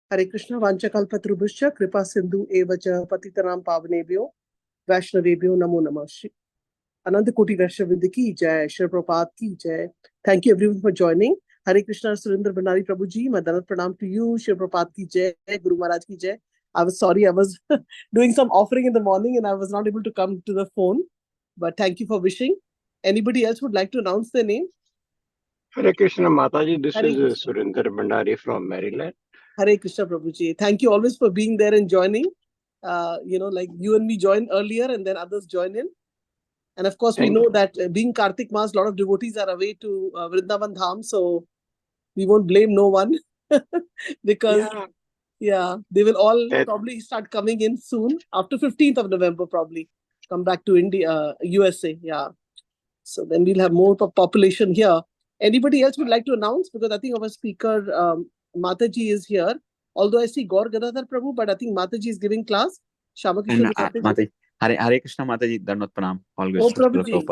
Hare Krishna Vanchakalpatrubhuscha Kripa Sindhu Evacha Patitanam Pavanebhyo Vaishnavebhyo Namo Namah Shri Ananta Koti Vaishnavidya ki jai, Shri Prabhupada ki jai. Thank you everyone for joining. Hare Krishna Surendra Bhandari Prabhuji, my Danat Pranam to you, Shri Prabhupada ki jai, Guru Maharaj ki jai. I was sorry, I was doing some offering in the morning and I was not able to come to the phone. But thank you for wishing. Anybody else would like to announce their name? Hare Krishna Mataji, this Hare is Krishna. Surinder Bhandari from Maryland. Hare Krishna Prabhuji. Thank you always for being there and joining. Like you and me join earlier and then others join in. And of course, we know that being Kartik Mas, a lot of devotees are away to Vrindavan Dham, so we won't blame no one because, they will all probably start coming in soon after 15th of November, probably come back to India, USA. Yeah. So then we'll have more population here. Anybody else would like to announce? Because I think our speaker, Mataji, is here. Although I see Gaur Gadadhar Prabhu, but I think Mataji is giving class. Shama Kishori Mataji. Hare Krishna Mataji, Dhanvat Pranam. Always Prabhuji.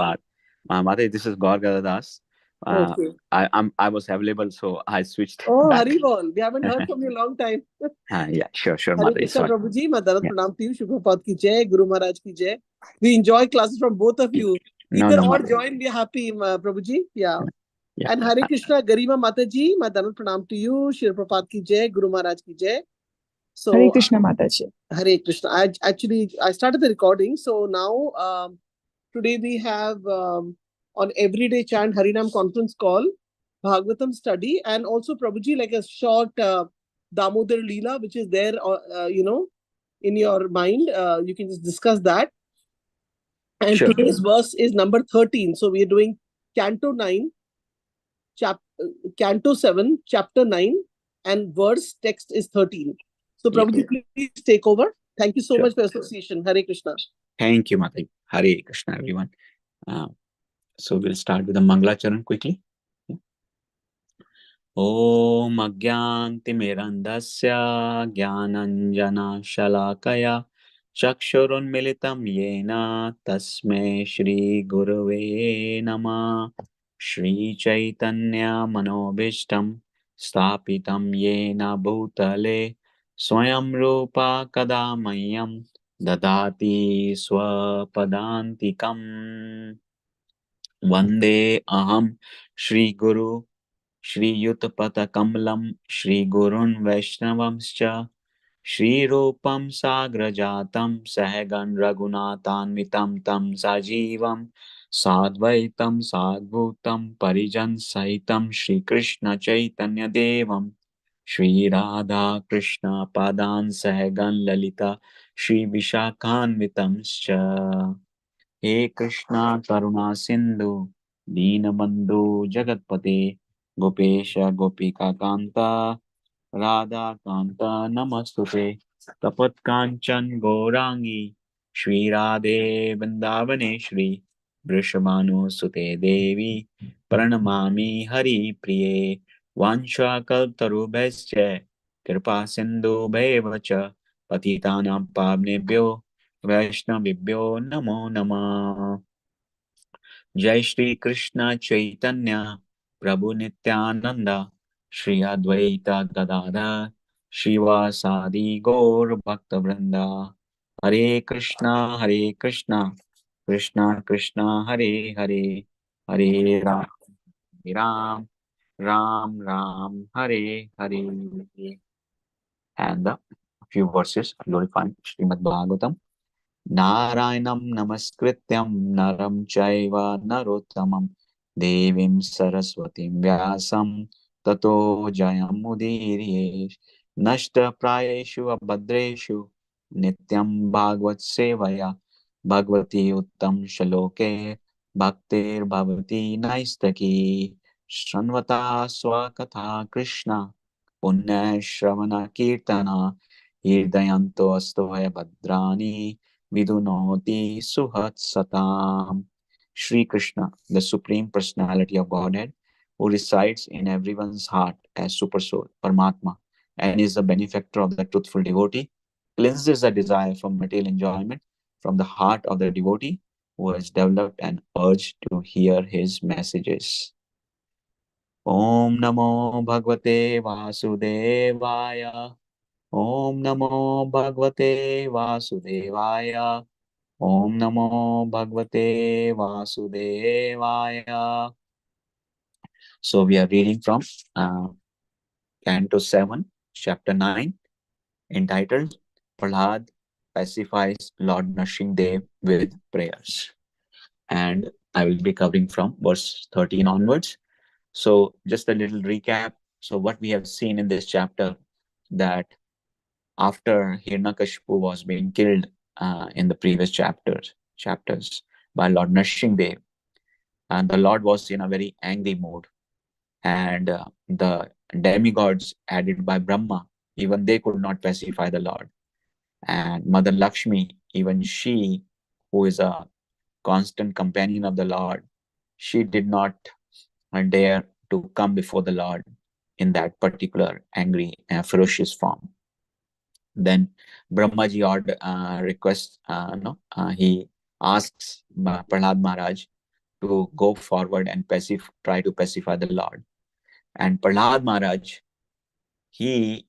Mataji, this is Gaur Gadadas. Okay. I was available, so I switched. Oh, back. Haribol. We haven't heard from you a long time. Yeah, sure, Hare Mataji. Krishna Prabhuji, my Dhanat Pranam to you, Shri Prabhupada ki jai, Guru Maharaj ki jai. We enjoy classes from both of you. Either or join, we are happy, Prabhuji. Yeah. And Hare Krishna, Garima Mataji, my Dhanat Pranam to you, Shri Prabhupada ki jai, Guru Maharaj ki jai. So, Hare Krishna Mataji. Hare Krishna. I started the recording. So now, today we have on Everyday Chant Harinam conference call, Bhagavatam study, and also Prabhuji like a short Damodar Leela, which is there, in your mind. You can just discuss that. And today's verse is number 13. So we are doing Canto 9, Canto 7, Chapter 9, and verse text is 13. So Prabhuji, please take over. Thank you so much for association. Hare Krishna. Thank you, Mataji. Hare Krishna, everyone. So we'll start with the Mangala Charan quickly. Om Agyantimirandasya Gyananjana Shalakaya Chakshurunmilitam Yena Tasme Shri Gurave Nama Shri Chaitanya Manobishtam Stapitam Yena Bhutale Swayam Rupa Kadamayam Dadati Swapadantikam Vande Aham Shri Guru Shri Yutapata Kamalam Shri Gurun Vaishnavamscha Shri Rupam Sagrajatam Sahagan Raghunathanvitam Tam Sajivam Sadvaitam Sadbhutam Parijan Sahitam Shri Krishna Chaitanya Devam Shri Radha Krishna Padan Sahagan Lalita Shri Vishakhanvitamscha He Krishna Karuna Sindhu Deenabandhu Jagatpate Gopesha Gopika Kanta Radha Kanta Namastute Tapat Kanchan Gaurangi Shri Radhe Vrindavane Shri Vrishabhanu Sute Devi Pranamami Hari Priye Vansha Kaltarubhascha Kripa Sindhu Bhevacha Patitanam Pavnebhyo Vaishnavibhyo Namo Namah Jai Shri Krishna Chaitanya Prabhu Nityananda Shri Advaita Gadadhar Shivasadi Gaur Bhakta Vrinda Hare Krishna Krishna Krishna Hare Hare Hare Ram Ram Ram Ram Hare Hare. And a few verses glorifying Srimad Bhagavatam. Narayanam namaskrityam naram chaiva narottamam devim saraswatim vyasam tato jayam mudirye nashta prayeshu abhadreshu nityam bhagavad sevaya bhagavati uttam shaloke bhaktir bhavati naistaki shranvata swakatha krishna punya shravana kirtana hirdayanto astoya bhadrani Vidunoti Suhat Satam. Shri Krishna, the Supreme Personality of Godhead, who resides in everyone's heart as Supersoul, Paramatma, and is the benefactor of the truthful devotee, cleanses the desire for material enjoyment from the heart of the devotee who has developed an urge to hear his messages. Om Namo Bhagavate Vasudevaya. Om Namo Bhagavate Vasudevaya. Om Namo Bhagavate Vasudevaya. So we are reading from Canto 7, Chapter 9, entitled Prahlad pacifies Lord Nrsimhadev with prayers. And I will be covering from verse 13 onwards. So just a little recap. So what we have seen in this chapter, that after Hiranyakashipu was being killed in the previous chapters by Lord Nrsimhadev, and the Lord was in a very angry mood, and the demigods added by Brahma, even they could not pacify the Lord. And Mother Lakshmi, even she, who is a constant companion of the Lord, she did not dare to come before the Lord in that particular angry, ferocious form. Then Brahmaji requests, no, he asks Prahlad Maharaj to go forward and try to pacify the Lord. And Prahlad Maharaj, he,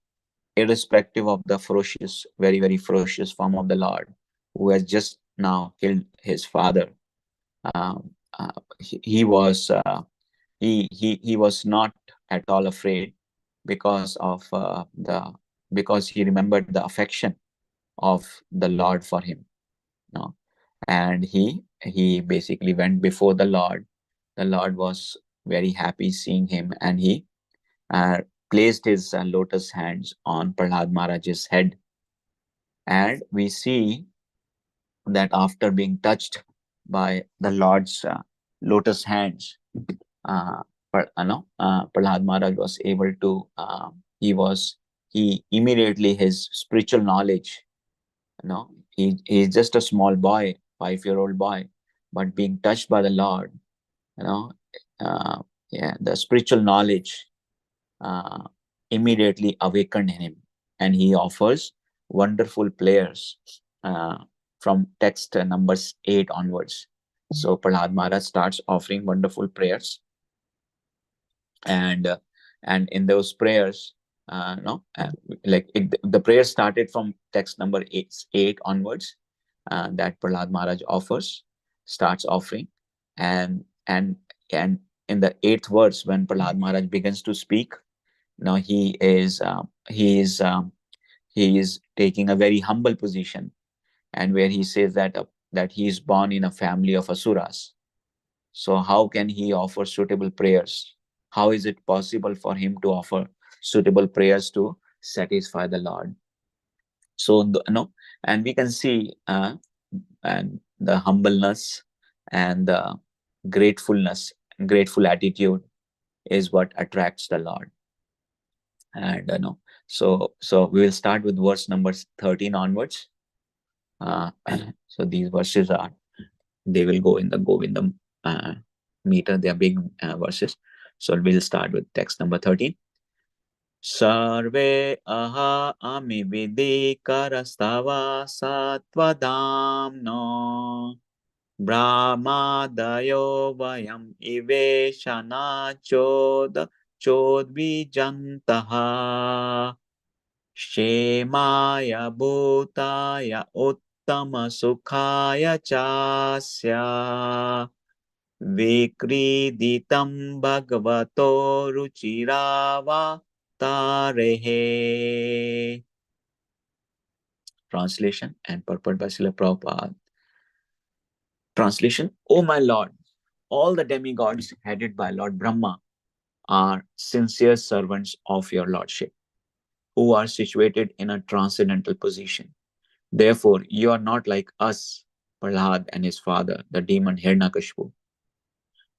irrespective of the ferocious, very, very ferocious form of the Lord, who has just now killed his father, he was he was not at all afraid, because of because he remembered the affection of the Lord for him. No? And he basically went before the Lord. The Lord was very happy seeing him, and he uh, placed his lotus hands on Prahlad Maharaj's head. And we see that after being touched by the Lord's lotus hands, Prahlad Maharaj was able to, he immediately, his spiritual knowledge, he's just a small boy, 5-year-old boy, but being touched by the Lord, you know, yeah, the spiritual knowledge uh, immediately awakened in him, and he offers wonderful prayers from text numbers 8 onwards. So Prahlad Maharaj starts offering wonderful prayers, and in those prayers, no, the prayer started from text number 8 onwards, that Prahlad Maharaj starts offering, and in the 8th verse, when Prahlad Maharaj begins to speak, now he is taking a very humble position, and where he says that he is born in a family of asuras. So how can he offer suitable prayers? How is it possible for him to offer suitable prayers to satisfy the Lord? So and we can see and the humbleness and the grateful attitude is what attracts the Lord. And so we will start with verse number 13 onwards. So these verses they will go in the Govindam meter. They are big verses. So we'll start with text number 13. Sarve aha ami vidi karastava satvadamno brahmadayo vayam iveshana chodvijantaha Shemaya bhutaya uttama sukhaya chasya vikriditam bhagavato ruchirava tarehe. Translation and purport by Srila Prabhupada. Translation: O my Lord, all the demigods headed by Lord Brahma are sincere servants of your Lordship, who are situated in a transcendental position. Therefore, you are not like us, Prahlad and his father, the demon Hiranyakashipu.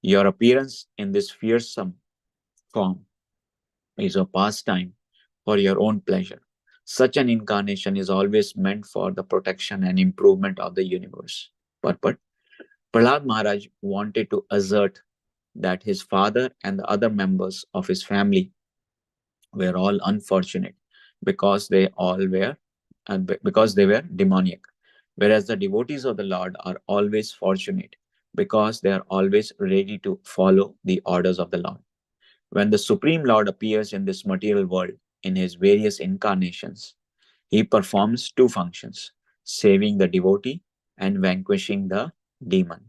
Your appearance in this fearsome form is a pastime for your own pleasure. Such an incarnation is always meant for the protection and improvement of the universe. Purport: Prahlad Maharaj wanted to assert that his father and the other members of his family were all unfortunate because they were demoniac, whereas the devotees of the Lord are always fortunate because they are always ready to follow the orders of the Lord. When the Supreme Lord appears in this material world in his various incarnations, He performs two functions: saving the devotee and vanquishing the demon.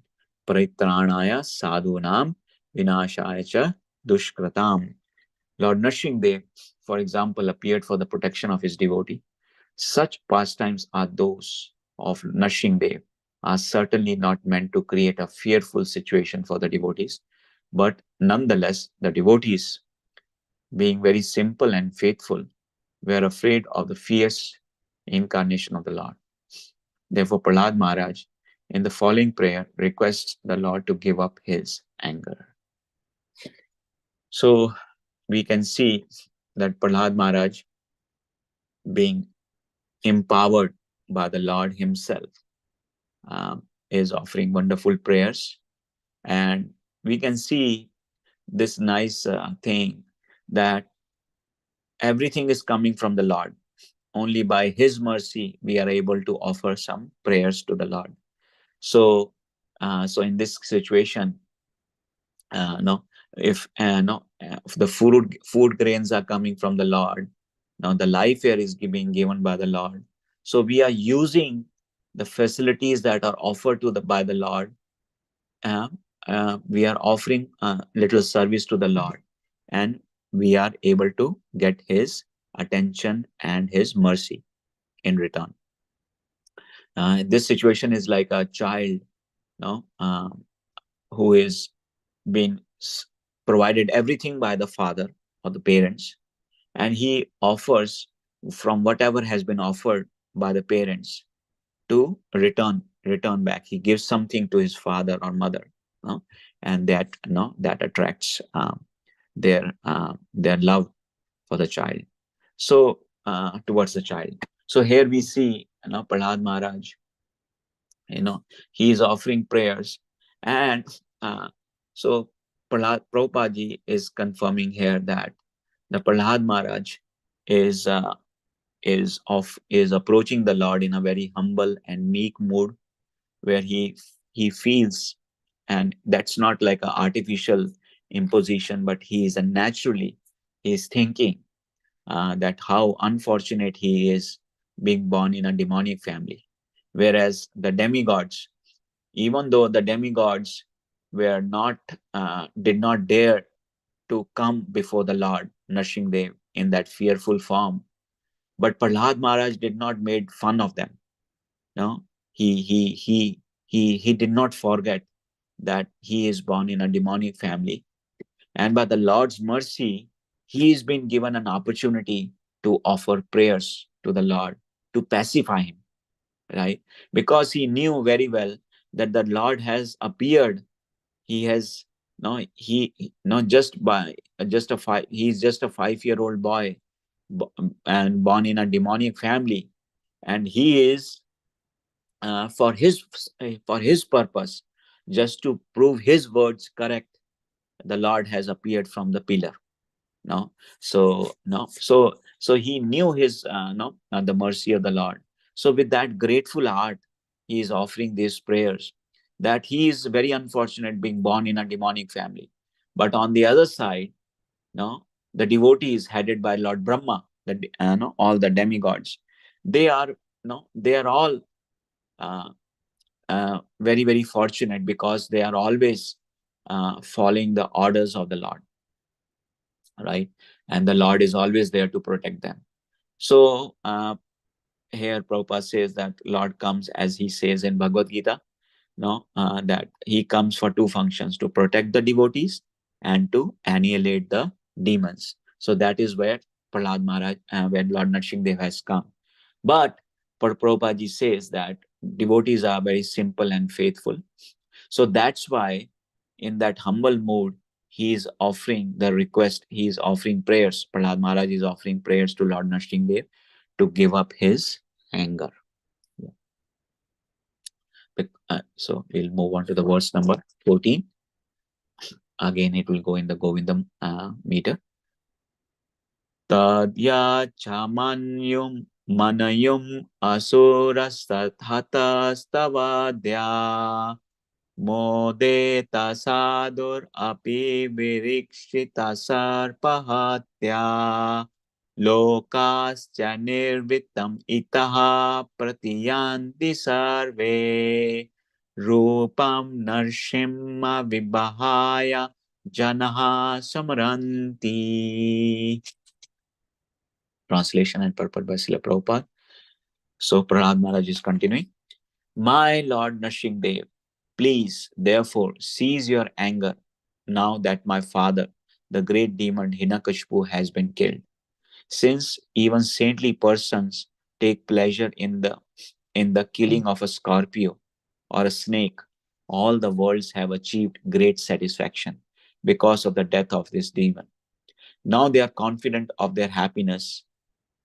Paritranaya sadhunam vinashaya cha dushkratam. Lord Nrsimhadev, for example, appeared for the protection of his devotee. Such pastimes are those of Nrsimhadev are certainly not meant to create a fearful situation for the devotees, but nonetheless, the devotees, being very simple and faithful, were afraid of the fierce incarnation of the Lord. Therefore, Prahlad Maharaj, in the following prayer, requests the Lord to give up his anger. So, we can see that Prahlad Maharaj, being empowered by the Lord himself, is offering wonderful prayers. And we can see this nice thing that everything is coming from the Lord. Only by his mercy we are able to offer some prayers to the Lord. So, so in this situation, no, if no, if the food grains are coming from the Lord, now the life air is being given by the Lord. So we are using the facilities that are offered to the by the Lord. We are offering little service to the Lord, and we are able to get his attention and his mercy in return. This situation is like a child, no, who is being provided everything by the father or the parents, and he offers from whatever has been offered by the parents to return back. He gives something to his father or mother, no? And that, no, that attracts their love for the child, so towards the child. So here we see, Prahlad Maharaj, he is offering prayers. And so Prabhupada ji is confirming here that the Prahlad Maharaj is is approaching the Lord in a very humble and meek mood, where he feels, and that's not like an artificial imposition, but he is naturally, he is thinking that how unfortunate he is being born in a demonic family. Whereas the demigods, even though the demigods were not did not dare to come before the Lord Nrsimhadev in that fearful form, but Prahlad Maharaj did not make fun of them. No, he did not forget that he is born in a demonic family, and by the Lord's mercy, he has been given an opportunity to offer prayers to the Lord to pacify him, right? Because he knew very well that the Lord has appeared. He has, no, he not just by just a five. He's just a 5-year-old boy, and born in a demonic family, and he is for his purpose, just to prove his words correct. The Lord has appeared from the pillar. No, so no, so he knew his no the mercy of the Lord. So with that grateful heart, he is offering these prayers, that he is very unfortunate being born in a demonic family. But on the other side, no, the devotees headed by Lord Brahma, the no, all the demigods, they are, no, they are all uh, very very fortunate, because they are always following the orders of the Lord, right? And the Lord is always there to protect them. So here Prabhupada says that Lord comes, as he says in Bhagavad Gita, no, that he comes for two functions: to protect the devotees and to annihilate the demons. So that is where Prahlad Maharaj, where Lord Nrsimhadev has come. But Prabhupada ji says that devotees are very simple and faithful. So that's why, in that humble mood, he is offering the request, he is offering prayers. Prahlad Maharaj is offering prayers to Lord Nrsimhadev to give up his anger. Yeah. So we'll move on to the verse number 14. Again, it will go in the Govindam meter. Tadya chamanyum manayum asurasthathastavadya modeta sadur api virikshita sarpahatya lokasya nirvitam itaha pratiyanti sarve rupam narsimha vibhaya janaha samaranti. Translation and purport by Srila Prabhupada. So Prahlad Maharaj is continuing. My Lord Nrsimhadev, please therefore cease your anger now that my father, the great demon Hiranyakashipu, has been killed. Since even saintly persons take pleasure in the killing of a scorpio or a snake, all the worlds have achieved great satisfaction because of the death of this demon. Now they are confident of their happiness,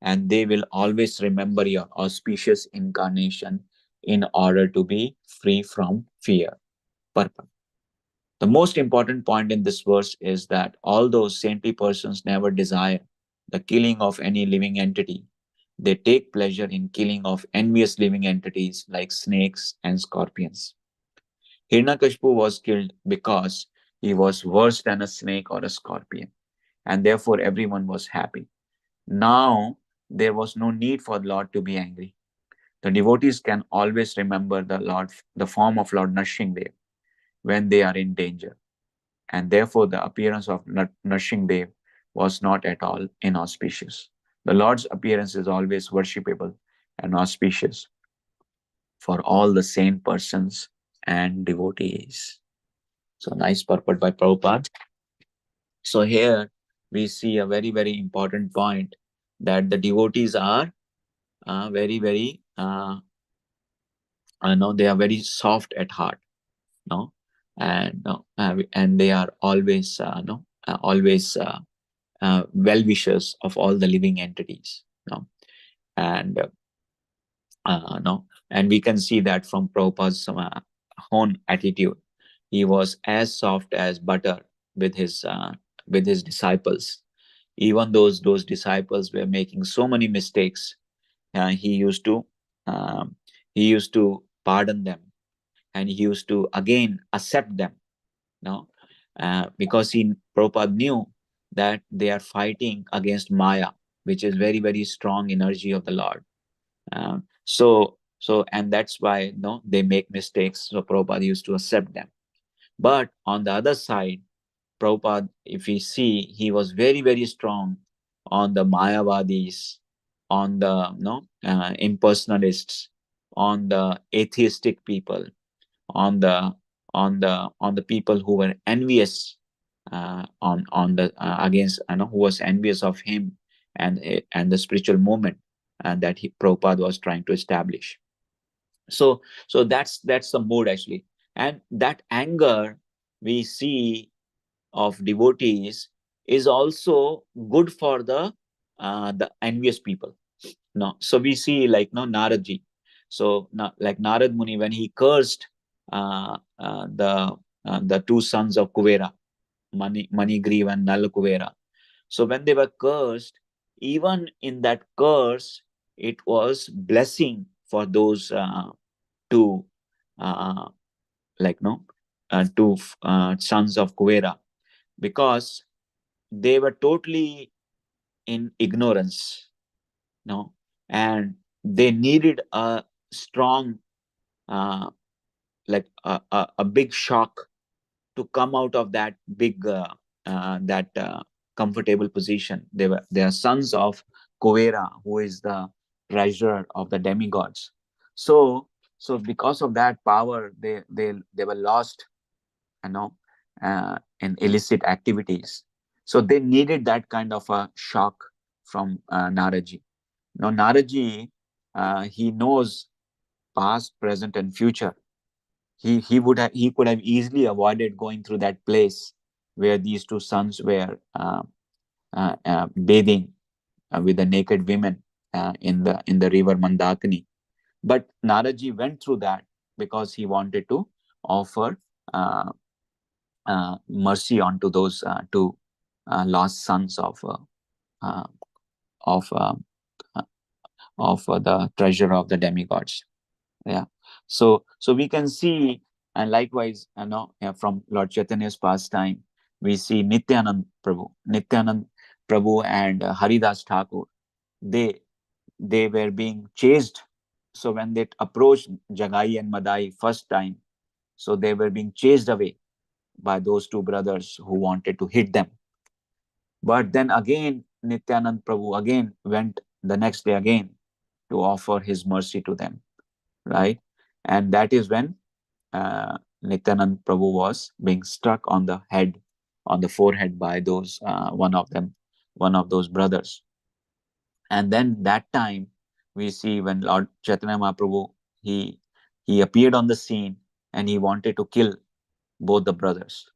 and they will always remember your auspicious incarnation in order to be free from fear. Purpose. The most important point in this verse is that although saintly persons never desire the killing of any living entity, they take pleasure in killing of envious living entities like snakes and scorpions. Hiranyakashipu was killed because he was worse than a snake or a scorpion, and therefore everyone was happy. Now there was no need for the Lord to be angry. The devotees can always remember the form of Lord Nrsimhadev when they are in danger, and therefore the appearance of Nrsimhadev was not at all inauspicious. The Lord's appearance is always worshipable and auspicious for all the sane persons and devotees. So nice purport by Prabhupada. So here we see a very, very important point that the devotees are very, very, no, they are very soft at heart, no, and no, and they are always, no, always well wishers of all the living entities, no, and no, and we can see that from Prabhupada's own attitude. He was as soft as butter with his disciples. Even those disciples were making so many mistakes, he used to um, he used to pardon them, and he used to again accept them, no, because Prabhupada knew that they are fighting against Maya, which is very, very strong energy of the Lord. And that's why, no, they make mistakes. So Prabhupada used to accept them. But on the other side, Prabhupada, if we see, he was very, very strong on the Mayavadis, on the, no, impersonalists, on the atheistic people, on the on the people who were envious, on the against, who was envious of him and the spiritual movement that Prabhupada was trying to establish. So that's the mood actually, and that anger we see of devotees is also good for the envious people. No, so we see, like, no, Naradji. So like Narad Muni, when he cursed uh, uh, the the two sons of Kuvera, Manigriva and Nal Kuvera. So when they were cursed, even in that curse, it was blessing for those two, uh, like, no, two sons of Kuvera, because they were totally in ignorance, no, and they needed a strong, uh, like a big shock to come out of that big, that comfortable position. They are sons of Kovera, who is the treasurer of the demigods. So because of that power, they were lost, you know, in illicit activities. So they needed that kind of a shock from Naraji. Now Naraji, he knows past, present, and future. He could have easily avoided going through that place where these two sons were bathing with the naked women in the river Mandakini. But Naraji went through that because he wanted to offer uh, mercy onto those two lost sons uh, of uh, the treasure of the demigods. Yeah. So we can see, and likewise, from Lord Chaitanya's pastime, we see Nityanand Prabhu. Nityanand, Prabhu and Haridas Thakur, they they were being chased. So when they approached Jagai and Madai first time, so they were being chased away by those two brothers who wanted to hit them. But then again, Nityanand Prabhu again went the next day again to offer his mercy to them, right? And that is when Nityanand Prabhu was being struck on the head, on the forehead by those one of those brothers. And then that time we see when Lord Chaitanya Mahaprabhu, he appeared on the scene and he wanted to kill both the brothers.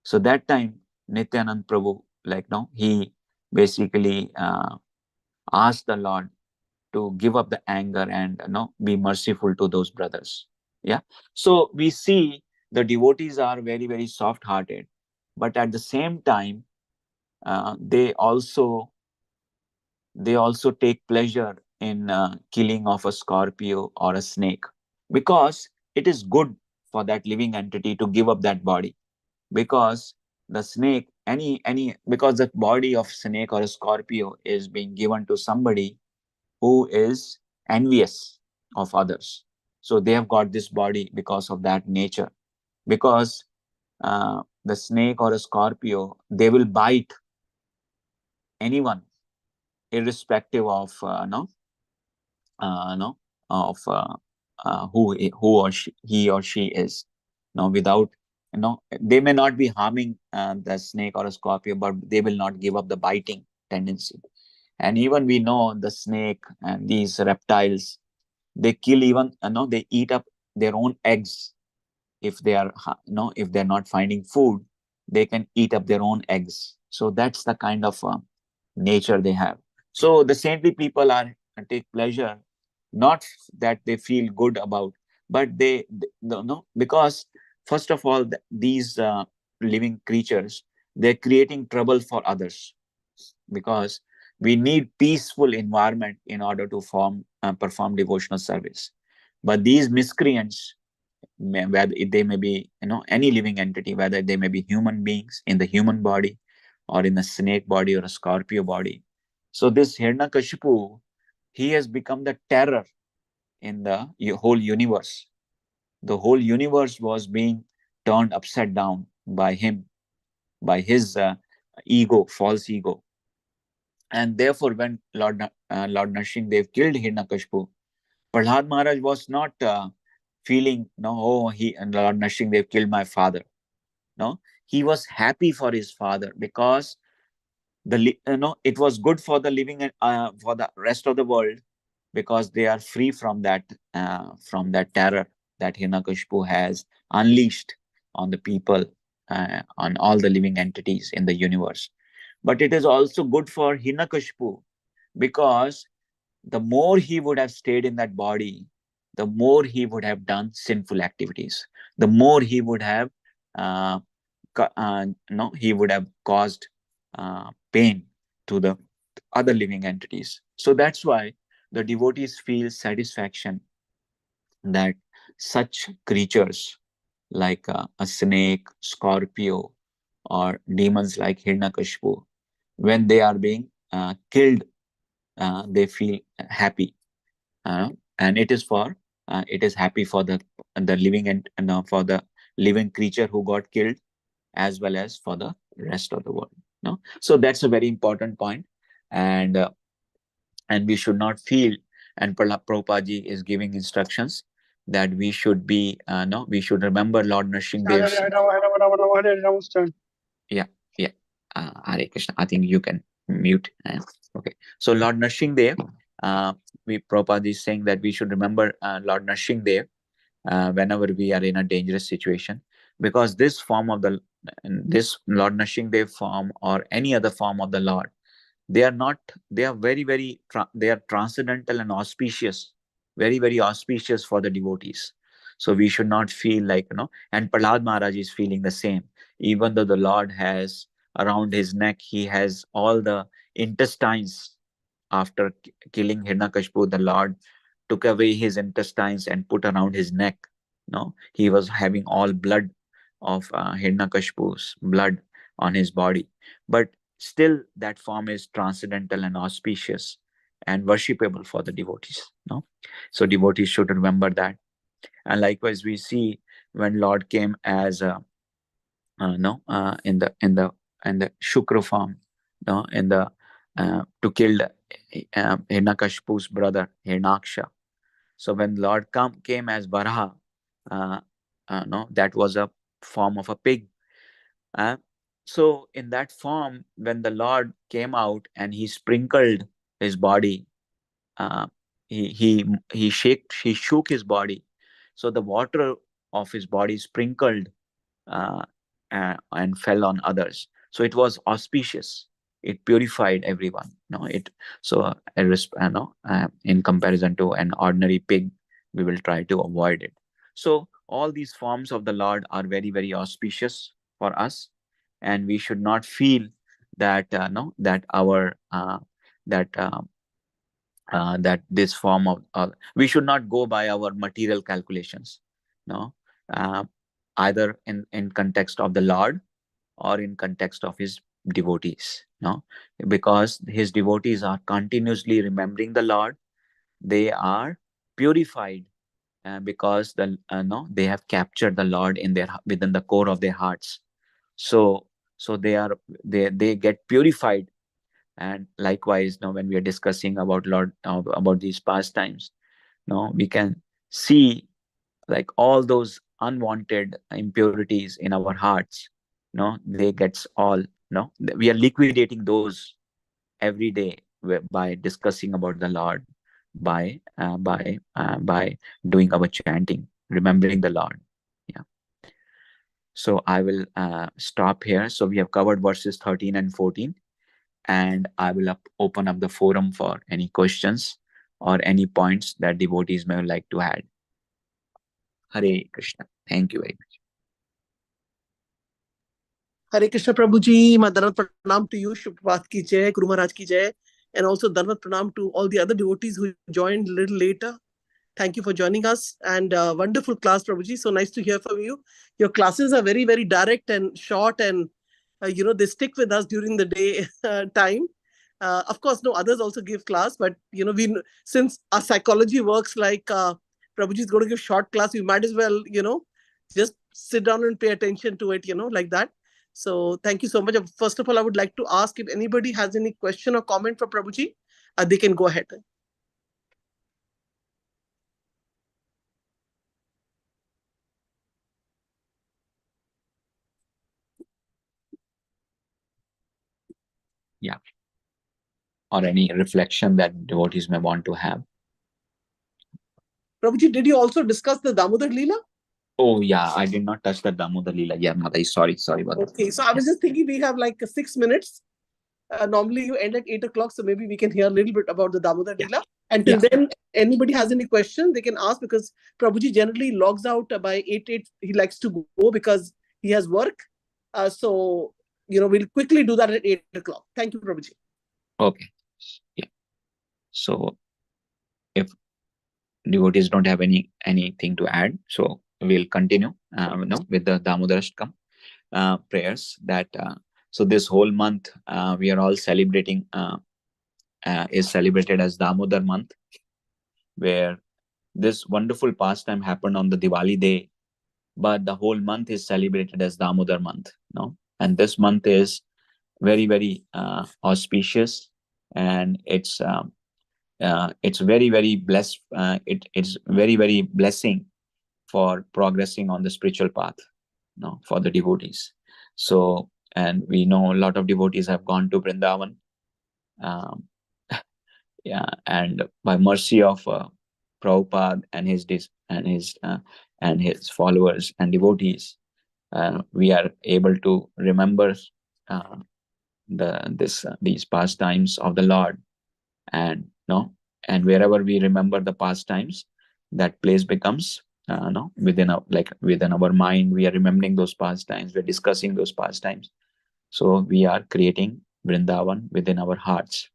So that time Nityanand Prabhu, like no, he basically asked the Lord to give up the anger and be merciful to those brothers. Yeah. So we see the devotees are very, very soft hearted, but at the same time, uh, they also they also take pleasure in killing of a scorpio or a snake, because it is good for that living entity to give up that body. Because the snake, any because the body of snake or a scorpio is being given to somebody who is envious of others. So they have got this body because of that nature. Because the snake or a scorpio, they will bite anyone, irrespective of no of who or she, he or she is. No, without they may not be harming the snake or a scorpio, but they will not give up the biting tendency. And even we know the snake and these reptiles, they kill even they eat up their own eggs. If they are if they're not finding food, they can eat up their own eggs. So that's the kind of nature they have. So the saintly people are take pleasure, not that they feel good about, but they no, because first of all these living creatures, they're creating trouble for others. Because we need peaceful environment in order to perform devotional service. But these miscreants, whether they may be any living entity, whether they may be human beings in the human body or in a snake body or a scorpio body. So this Hiranyakashipu, he has become the terror in the whole universe. The whole universe was being turned upside down by him, by his ego, false ego. And therefore, when Lord Nrsimhadev killed Hiranyakashipu, Prahlad Maharaj was not feeling, no, oh, he and Lord Nrsimhadev killed my father. No, he was happy for his father, because it was good for the living and for the rest of the world, because they are free from that terror that Hiranyakashipu has unleashed on the people, on all the living entities in the universe. But it is also good for Hiranyakashipu, because the more he would have stayed in that body, the more he would have done sinful activities, the more he would have uh, no, he would have caused pain to the other living entities. So that's why the devotees feel satisfaction that such creatures like a snake, scorpio, or demons like Hiranyakashipu, when they are being killed, they feel happy. And it is happy for the living and for the living creature who got killed, as well as for the rest of the world. No, so that's a very important point. And uh, and we should not feel, and Prabhupada ji is giving instructions that we should be no, we should remember Lord Nrsimhdev's. Yeah, yeah. Hare Krishna. I think you can mute. Okay. So Lord Nrsimhdev, Prabhupada is saying that we should remember Lord Nrsimhdev whenever we are in a dangerous situation, because this Lord Nrsimhdev form or any other form of the Lord, they are not, they are very, very, they are transcendental and auspicious, very, very auspicious for the devotees. So we should not feel like, and Prahlad Maharaj is feeling the same. Even though the Lord has around his neck, he has all the intestines. After killing Hiranyakashipu, the Lord took away his intestines and put around his neck. No, he was having all blood of Hiranyakashipu's blood on his body. But still that form is transcendental and auspicious and worshipable for the devotees. No, so devotees should remember that. And likewise, we see when Lord came as a no in the Shukra form, no, in the to kill Hiranyakashipu's brother Hirnaksha. So when Lord came as Varaha, uh, no, that was a form of a pig. Uh, so in that form, when the Lord came out and he sprinkled his body, uh, he shook his body, so the water of his body sprinkled uh, and fell on others. So it was auspicious. It purified everyone. No, it so in comparison to an ordinary pig, we will try to avoid it. So all these forms of the Lord are very very auspicious for us, and we should not feel that no that our that that this form of we should not go by our material calculations. No, uh, either in context of the Lord or in context of his devotees. No, because his devotees are continuously remembering the Lord. They are purified because no, they have captured the Lord in their within the core of their hearts. So they get purified. And likewise, now when we are discussing about Lord about these pastimes, no, we can see like all those unwanted impurities in our hearts. No, they gets all, no, we are liquidating those every day by discussing about the Lord, by doing our chanting, remembering the Lord. Yeah. So I will stop here. So we have covered verses 13 and 14, and I will open up the forum for any questions or any points that devotees may like to add. Hare Krishna. Thank you very much. Hare Krishna Prabhuji, my Dhanvat Pranam to you, Shubhpat ki jai, Guru Maharaj ki jai, and also Dhanvat Pranam to all the other devotees who joined a little later. Thank you for joining us, and wonderful class, Prabhuji. So nice to hear from you. Your classes are very, very direct and short, and they stick with us during the day time. Of course, no others also give class, but since our psychology works like Prabhuji is going to give short class, we might as well just sit down and pay attention to it, like that. So thank you so much. First of all, I would like to ask if anybody has any question or comment for Prabhuji, they can go ahead. Yeah. Or any reflection that devotees may want to have. Prabhuji, did you also discuss the Damodar Leela? Oh yeah, I did not touch the Damodar Leela. Yeah, Mataji, sorry about that. Okay, so I was just thinking we have like 6 minutes. Normally you end at 8 o'clock, so maybe we can hear a little bit about the Damodar Leela. And till then, anybody has any question, they can ask, because Prabhuji generally logs out by 8. He likes to go because he has work. So, we'll quickly do that at 8 o'clock. Thank you, Prabhuji. Okay. Yeah. So if devotees don't have anything to add, so we'll continue with the Damodarashtakam prayers. That so this whole month we are all celebrating is celebrated as Damodar month, where this wonderful pastime happened on the Diwali day, but the whole month is celebrated as Damodar month. No, and this month is very very auspicious, and it's very very blessed. It's very very blessing for progressing on the spiritual path, no, for the devotees. So, and we know a lot of devotees have gone to Vrindavan, um, yeah, and by mercy of Prabhupada and his followers and devotees, we are able to remember uh, these pastimes of the Lord. And no, and wherever we remember the pastimes, that place becomes no, within our mind. We are remembering those pastimes, we're discussing those pastimes, so we are creating Vrindavan within our hearts.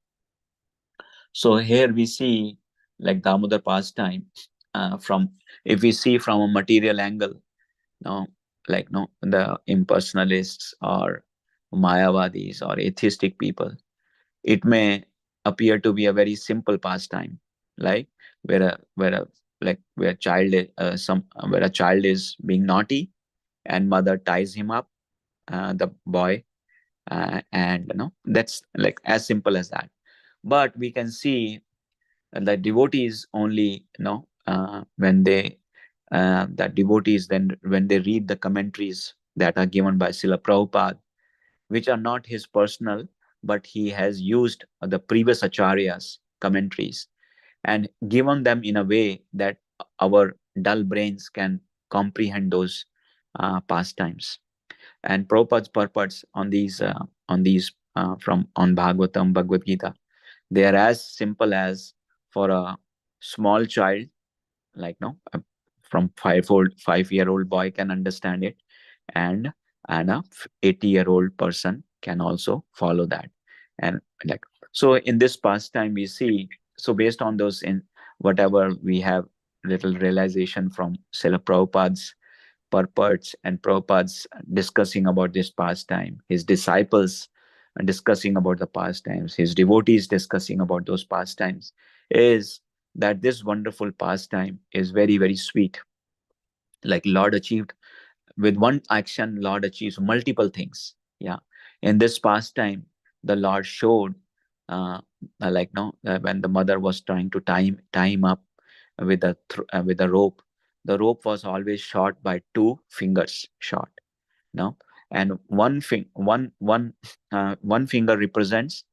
So here we see like Damodar pastime from, if we see from a material angle, no, like no, the impersonalists or Mayavadis or atheistic people, it may appear to be a very simple pastime, like where child some where a child is being naughty and mother ties him up, the boy, and that's like as simple as that. But we can see the devotees only, when they the devotees, then when they read the commentaries that are given by Srila Prabhupada, which are not his personal, but he has used the previous acharyas commentaries and given them in a way that our dull brains can comprehend those pastimes. And Prabhupada's purports on these from on Bhagavatam, Bhagavad Gita, they are as simple as for a small child, like no, from 5-year-old boy can understand it, and a 80-year-old person can also follow that. And like, so in this pastime we see, so based on those, in whatever we have little realization from Srila Prabhupada's purports and Prabhupada's discussing about this pastime, his disciples discussing about the pastimes, his devotees discussing about those pastimes, is that this wonderful pastime is very, very sweet. Like Lord achieved with one action, Lord achieves multiple things. Yeah. In this pastime, the Lord showed, when the mother was trying to tie him up with a rope, the rope was always short by two fingers short. No, and one finger represents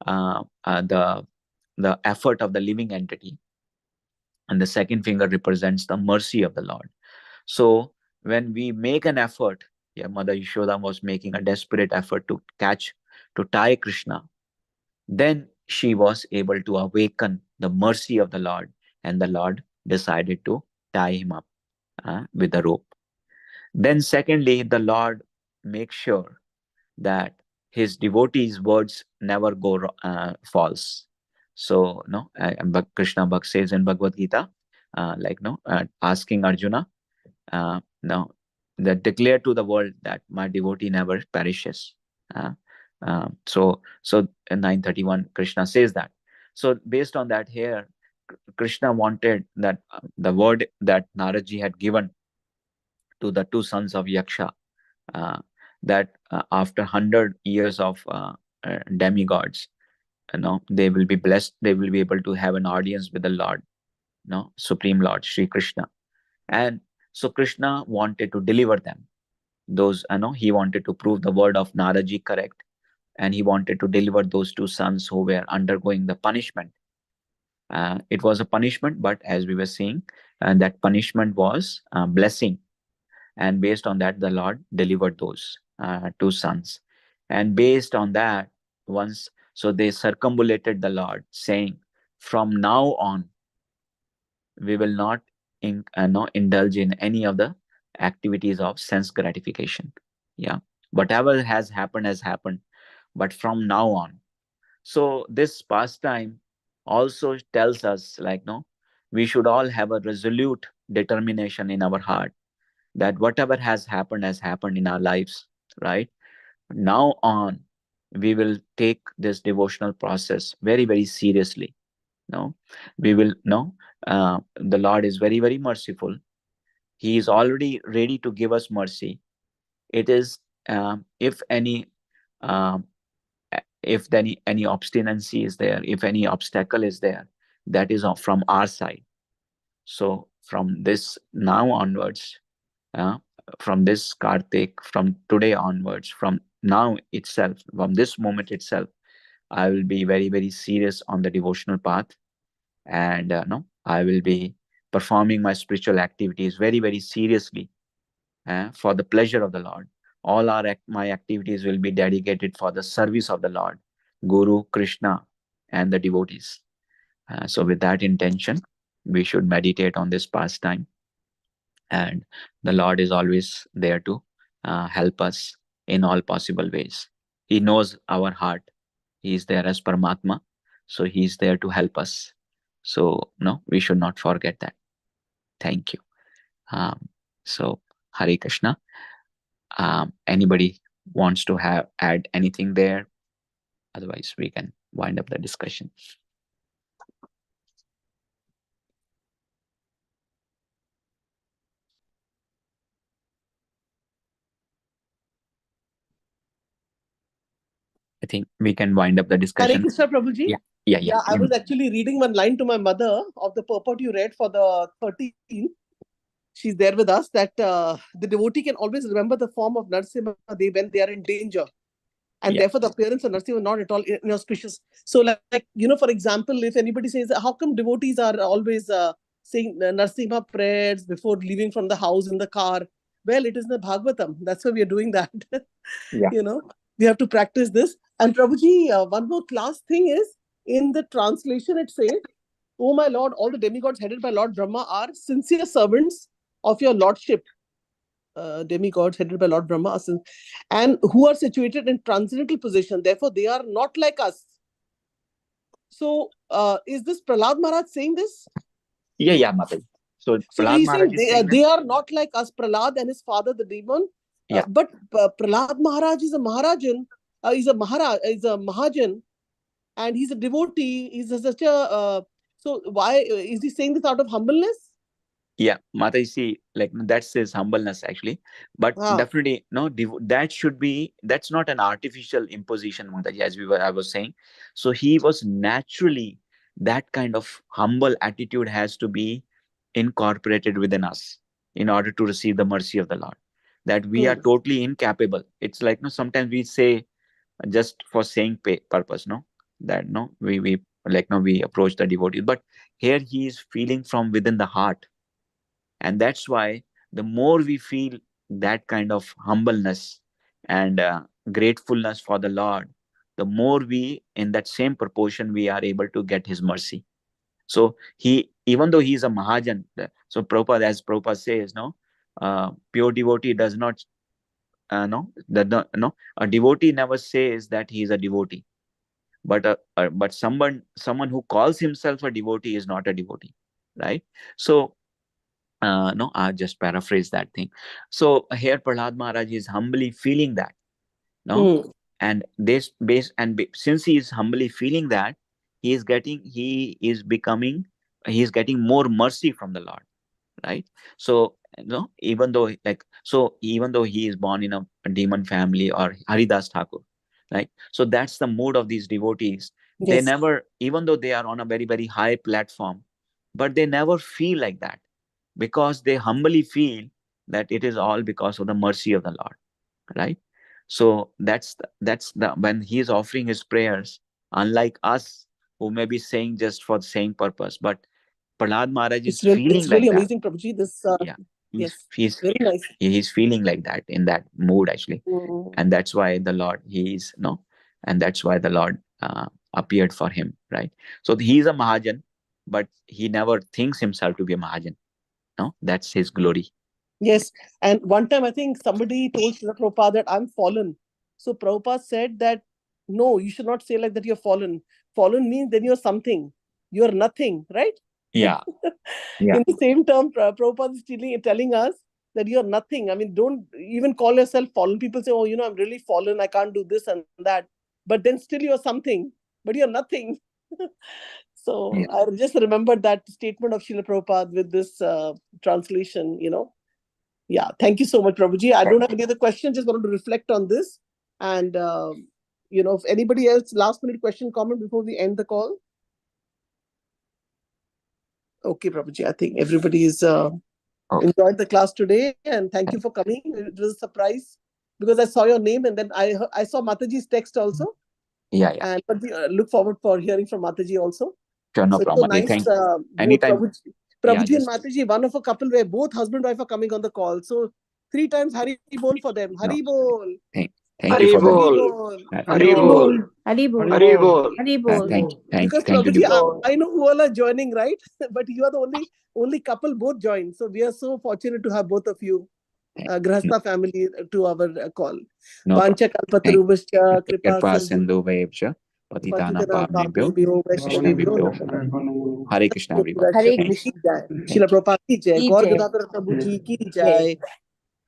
uh, uh, the the effort of the living entity, and the second finger represents the mercy of the Lord. So when we make an effort, yeah, Mother Yashoda was making a desperate effort to tie Krishna, then she was able to awaken the mercy of the Lord, and the Lord decided to tie him up with a rope. Then, secondly, the Lord makes sure that his devotees' words never go false. So, no, Krishna Bhakt says in Bhagavad Gita, asking Arjuna, now that declare to the world that my devotee never perishes. Uh, so in 931, Krishna says that. So based on that, here Krishna wanted that the word that Naraji had given to the two sons of Yaksha, uh, that after 100 years of demigods, they will be blessed. They will be able to have an audience with the Lord, Supreme Lord Sri Krishna. And so Krishna wanted to deliver them. Those, he wanted to prove the word of Naraji correct, and he wanted to deliver those two sons who were undergoing the punishment. It was a punishment, but as we were seeing, that punishment was a blessing. And based on that, the Lord delivered those two sons. And based on that, so they circumambulated the Lord, saying, from now on, we will not indulge in any of the activities of sense gratification. Yeah, whatever has happened, but from now on. So this pastime also tells us, like, no, we should all have a resolute determination in our heart that whatever has happened in our lives, right? Now on, we will take this devotional process very, very seriously. No, we will know the Lord is very, very merciful. He is already ready to give us mercy. It is if um, any obstinacy is there, if any obstacle is there, that is from our side. So from this now onwards, uh, from this Kartik, from today onwards, from now itself, from this moment itself, I will be very, very serious on the devotional path, and no, I will be performing my spiritual activities very, very seriously for the pleasure of the Lord. All my activities will be dedicated for the service of the Lord, Guru, Krishna, and the devotees. So with that intention, we should meditate on this pastime, and the Lord is always there to help us in all possible ways. He knows our heart. He is there as Paramatma, so he is there to help us. So no, we should not forget that. Thank you. So Hare Krishna. Anybody wants to add anything there. Otherwise, we can wind up the discussion. I think we can wind up the Hare discussion. Krishna, Prabhuji. Yeah. I was actually reading one line to my mother of the purport you read for the 13th. She's there with us, that the devotee can always remember the form of Narasimha Dev when they are in danger. And Yeah. therefore, the appearance of Narasimha not at all inauspicious. So, like, for example, if anybody says, how come devotees are always saying Narasimha prayers before leaving from the house in the car? Well, it is in the Bhagavatam. That's why we are doing that. Yeah. We have to practice this. And Prabhuji, one more class thing is, in the translation, it says, "Oh my Lord, all the demigods headed by Lord Brahma are sincere servants of your lordship." Demigods headed by Lord Brahma, and who are situated in transcendental position. Therefore, they are not like us. So, is this Prahlad Maharaj saying this? Yeah, Mataji. So Prahlad he's Maharaj saying they are not like us, Prahlad and his father, the demon. Yeah. But Prahlad Maharaj is a Maharajan, is a Mahajan, and he's a devotee. He's such a. So why is he saying this out of humbleness? Yeah, Mataji, see, like that's his humbleness actually, but definitely no, that's not an artificial imposition, Mataji, as I was saying. So he was naturally, that kind of humble attitude has to be incorporated within us in order to receive the mercy of the Lord. That we are totally incapable. It's like, no, sometimes we say just for saying purpose, no, that no, we like, no, we approach the devotee, but here he is feeling from within the heart. And that's why the more we feel that kind of humbleness and gratefulness for the Lord, the more we, in that same proportion, we are able to get his mercy. So he, even though he is a Mahajan, so Prabhupada, as Prabhupada says, no, pure devotee does not, a devotee never says that he is a devotee. But someone who calls himself a devotee is not a devotee, right? So no, I just paraphrase that thing. So here Prahlad Maharaj is humbly feeling that, no, and since he is humbly feeling that, he is getting more mercy from the Lord, right? So even though he is born in a demon family or Haridas Thakur, right? So that's the mood of these devotees. Yes. They never, even though they are on a very, very high platform, but they never feel like that, because they humbly feel that it is all because of the mercy of the Lord, right? So that's the when he is offering his prayers, unlike us who may be saying just for the same purpose, but Prahlad Maharaj is feeling it's like really that. amazing, Prabhuji. This He's very nice. He's feeling like that, in that mood actually. And that's why the Lord, and that's why the Lord appeared for him, right? So he's a Mahajan, but he never thinks himself to be a Mahajan. No, that's his glory. Yes. And one time I think somebody told Srila Prabhupada that I'm fallen. So Prabhupada said that, no, you should not say like that you're fallen. Fallen means then you're something. You're nothing, right? Yeah. In the same term, Prabhupada is telling us that you're nothing. I mean, don't even call yourself fallen. People say, oh, I'm really fallen. I can't do this and that. But then still you're something. But you're nothing. So I just remembered that statement of Srila Prabhupada with this translation, Yeah, thank you so much, Prabhuji. I don't have any other questions. Just wanted to reflect on this. And, if anybody else, last minute question, comment before we end the call. Okay, Prabhuji, I think everybody is enjoyed the class today. And thank you for coming. It was a surprise because I saw your name and then I saw Mataji's text also. Yeah. But we look forward for hearing from Mataji also. Sure, no problem. So nice. Anytime. Prabhuji and Mataji, one of a couple where both husband and wife are coming on the call. So 3 times Hari Bol for them. Hari Bol. Thank you for that. Hari Bol. Hari Bol. Hari Bol. Hari Bol. Thank Because Prabhuji, I know who all are joining, right? But you are the only couple both joined. So we are so fortunate to have both of you, Grahastha family, to our call. Vancha kalpatarubhascha kripa sindhu vaibhya patitana pavnebhyo Vaishnavebhyo Hare Krishna, everybody. Hare Krishna. Srila Prabhupada ki jai. Gaur Gadadhar Prabhu ji ki jai.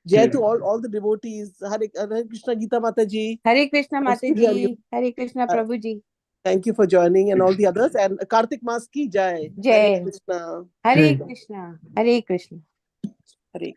Jai to all the devotees. Hare Krishna Gita Mataji. Hare Krishna Excuse me, Mataji. Hare Krishna Prabhuji. Thank you for joining and all the others. And Kartik Mas ki Jai. Hare Jai. Krishna. Hare Krishna. Hare Krishna. Hare